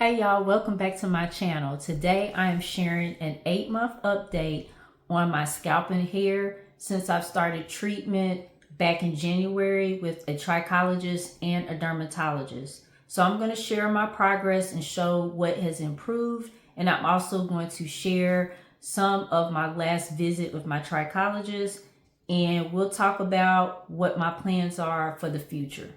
Hey y'all, welcome back to my channel. Today I am sharing an 8-month update on my scalp and hair since I've started treatment back in January with a trichologist and a dermatologist. So I'm going to share my progress and show what has improved, and I'm also going to share some of my last visit with my trichologist, and we'll talk about what my plans are for the future.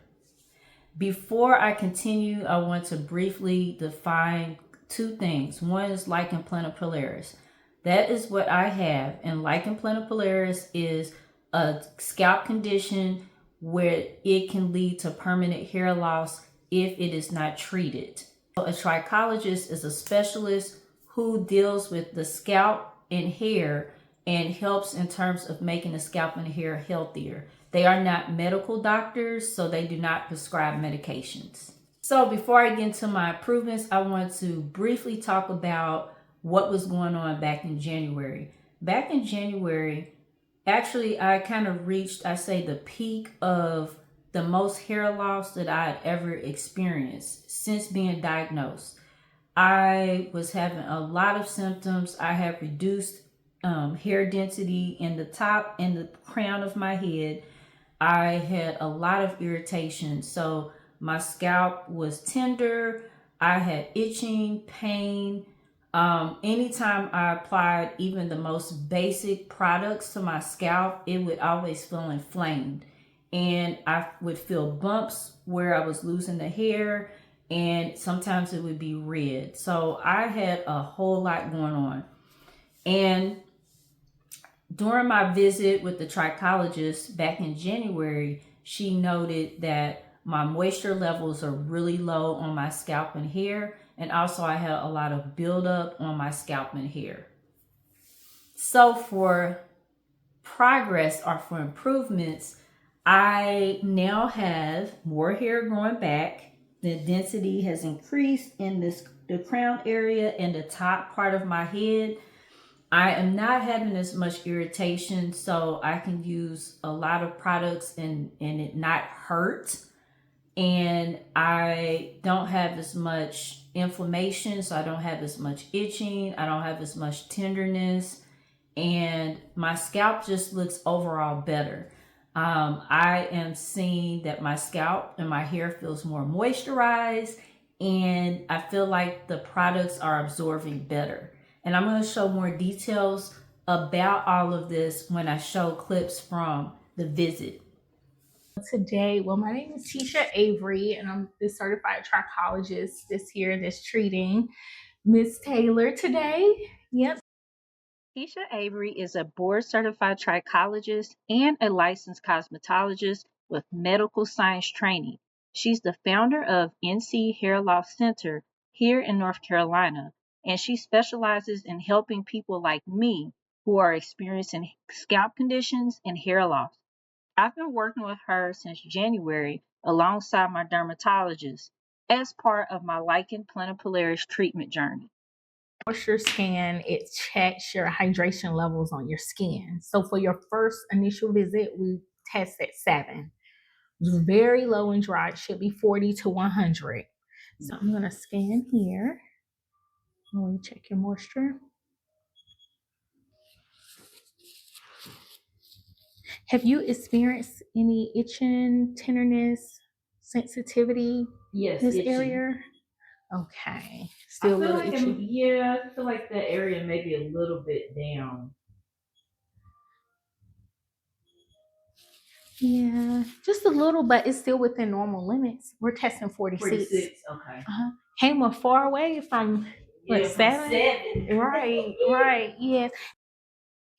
Before I continue, I want to briefly define two things. One is Lichen Planopilaris. That is what I have. And Lichen Planopilaris is a scalp condition where it can lead to permanent hair loss if it is not treated. A trichologist is a specialist who deals with the scalp and hair and helps in terms of making the scalp and hair healthier. They are not medical doctors, so they do not prescribe medications. So before I get into my improvements, I want to briefly talk about what was going on back in January. Back in January, actually, I kind of reached, I say, the peak of the most hair loss that I had ever experienced since being diagnosed. I was having a lot of symptoms. I had reduced hair density in the top and the crown of my head. I had a lot of irritation. So my scalp was tender. I had itching, pain. Anytime I applied even the most basic products to my scalp, it would always feel inflamed. And I would feel bumps where I was losing the hair, and sometimes it would be red. So I had a whole lot going on. And during my visit with the trichologist back in January, she noted that my moisture levels are really low on my scalp and hair, and also I had a lot of buildup on my scalp and hair. So for progress or for improvements, I now have more hair growing back. The density has increased in the crown area and the top part of my head. I am not having as much irritation, so I can use a lot of products and it not hurt. And I don't have as much inflammation, so I don't have as much itching. I don't have as much tenderness. And my scalp just looks overall better. I am seeing that my scalp and my hair feels more moisturized, and I feel like the products are absorbing better. And I'm going to show more details about all of this when I show clips from the visit. Today, well, my name is Tesha Avery, and I'm the certified trichologist this year that's treating Miss Taylor today. Yep. Tesha Avery is a board certified trichologist and a licensed cosmetologist with medical science training. She's the founder of NC Hair Loss Center here in North Carolina, and she specializes in helping people like me who are experiencing scalp conditions and hair loss. I've been working with her since January alongside my dermatologist as part of my Lichen Planopilaris treatment journey. Moisture scan, it checks your hydration levels on your skin. So for your first initial visit, we tested 7. It was very low and dry. It should be 40 to 100. So I'm going to scan here. Let me check your moisture. Have you experienced any itching, tenderness, sensitivity in this Yes, area? Okay. Still a little itchy. Yeah, I feel like that area may be a little bit down. Yeah, just a little, but it's still within normal limits. We're testing 46. 46, okay. Came a far away from Yeah, what, from 7? 7. Right, yes.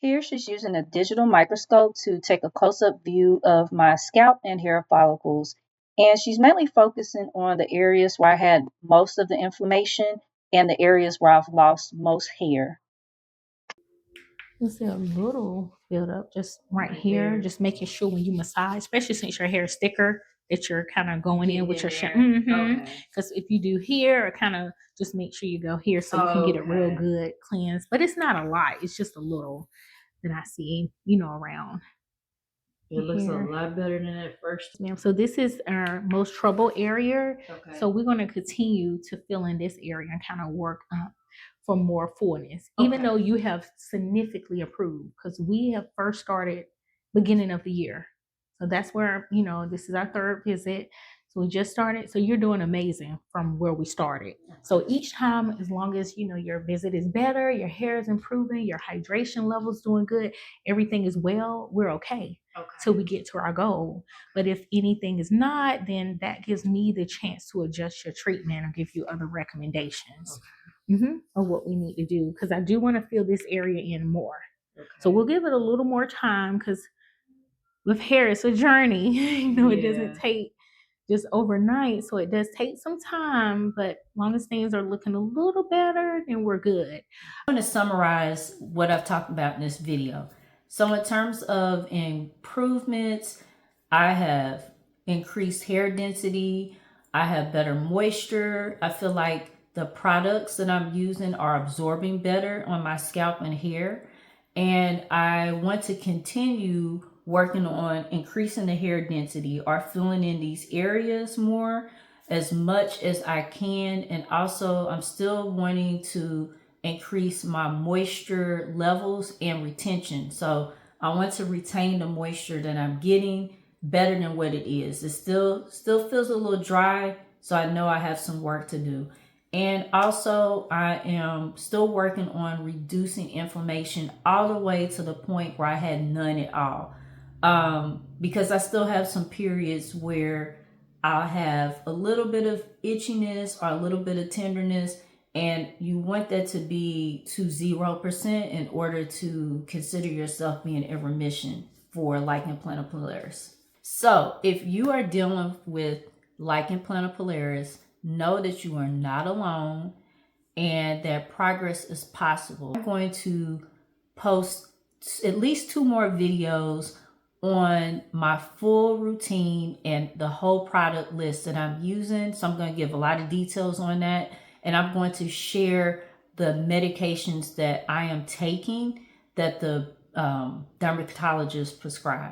Here she's using a digital microscope to take a close-up view of my scalp and hair follicles. And she's mainly focusing on the areas where I had most of the inflammation and the areas where I've lost most hair. You see a little build up just right here, there. just making sure when you massage, especially since your hair is thicker, that you're kind of going in with your there. Okay. Because if you do here, it kind of just make sure you go here so you can get a real good cleanse. But it's not a lot, it's just a little that I see, around. It looks a Here. lot better than at first. Ma'am, so this is our most trouble area. Okay. So we're going to continue to fill in this area and kind of work up for more fullness, even though you have significantly improved, because we have first started beginning of the year. So that's where, you know, this is our third visit. So we just started. So you're doing amazing from where we started. So each time, as long as, you know, your visit is better, your hair is improving, your hydration level's doing good, everything is well, we're okay till we get to our goal. But if anything is not, then that gives me the chance to adjust your treatment or give you other recommendations of what we need to do, because I do want to fill this area in more. So we'll give it a little more time, because with hair, it's a journey. You know, it doesn't take just overnight. So it does take some time, but as long as things are looking a little better, then we're good. I'm going to summarize what I've talked about in this video. So in terms of improvements, I have increased hair density. I have better moisture. I feel like the products that I'm using are absorbing better on my scalp and hair. And I want to continue working on increasing the hair density or filling in these areas more as much as I can. And also I'm still wanting to increase my moisture levels and retention. So I want to retain the moisture that I'm getting better than what it is. It still feels a little dry, so I know I have some work to do. And also I am still working on reducing inflammation all the way to the point where I had none at all. Because I still have some periods where I'll have a little bit of itchiness or a little bit of tenderness, and you want that to be to 0% in order to consider yourself being in remission for Lichen Planopilaris. So if you are dealing with Lichen Planopilaris, know that you are not alone and that progress is possible. I'm going to post at least 2 more videos on my full routine and the whole product list that I'm using. So I'm going to give a lot of details on that. And I'm going to share the medications that I am taking that the dermatologist prescribed.